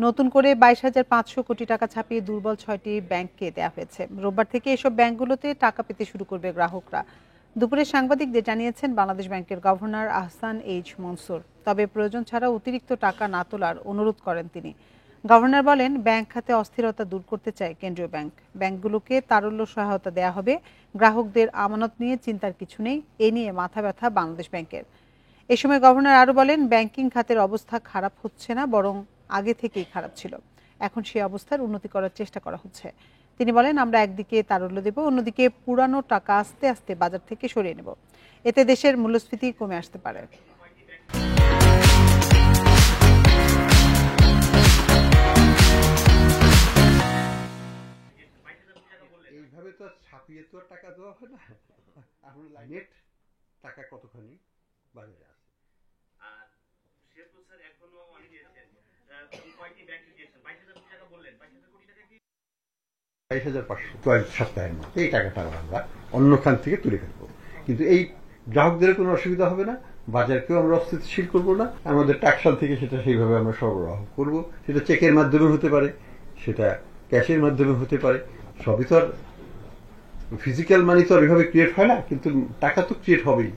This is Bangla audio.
নতুন করে 22,500 কোটি টাকা ছাপিয়ে দুর্বল 6টি ব্যাংককে দেওয়া হয়েছে। রোববার থেকে এসব ব্যাংকগুলোতে টাকা পেতে শুরু করবে গ্রাহকরা। দুপুরে সাংবাদিকদের জানিয়েছেন বাংলাদেশ ব্যাংকের গভর্নর আহসান এইচ মনসুর। তবে প্রয়োজন ছাড়া অতিরিক্ত টাকা না তোলার অনুরোধ করেন তিনি। গভর্নর বলেন, ব্যাংক খাতে অস্থিরতা দূর করতে চায় কেন্দ্রীয় ব্যাংক। ব্যাংকগুলোকে তারল্য সহায়তা দেওয়া হবে। গ্রাহকদের আমানত নিয়ে চিন্তার কিছু নেই, এ নিয়ে মাথা ব্যথা বাংলাদেশ ব্যাংকের। এ সময় গভর্নর আরও বলেন, ব্যাংকিং খাতের অবস্থা খারাপ হচ্ছে না, বরং আগে থেকেই খারাপ ছিল। এখন সেই অবস্থার উন্নতি করার চেষ্টা করা হচ্ছে। তিনি বলেন, আমরা একদিকে তারল্য দেব, অন্যদিকে পুরানো টাকা আস্তে আস্তে বাজার থেকে সরিয়ে নেব। এতে দেশের মূল্যস্ফীতি কমে আসতে পারে। এইভাবে তো ছাপিয়ে তো টাকা দেওয়া হয় না। নেট টাকা কতখানি বাজারে আছে। আর সে তো স্যার এখনো অনেক দিয়েছেন, কয়টি ব্যাংকে দিয়েছেন? 22,000 কোটি টাকা বললেন, 22,000 কোটি টাকা কি 22,500 কয়েক সপ্তাহের মধ্যে এই টাকাটা আমরা অন্য খান থেকে তুলে ফেলবো। কিন্তু এই গ্রাহকদের কোনো অসুবিধা হবে না, বাজারকেও আমরা অস্থিতিশীল করবো না। আমাদের টাকশাল থেকে সেটা সেইভাবে আমরা সরবরাহ করব। সেটা চেকের মাধ্যমে হতে পারে, সেটা ক্যাশের মাধ্যমে হতে পারে। সবই তো আর ফিজিক্যাল মানি তো আর এভাবে ক্রিয়েট হয় না, কিন্তু টাকা তো ক্রিয়েট হবেই।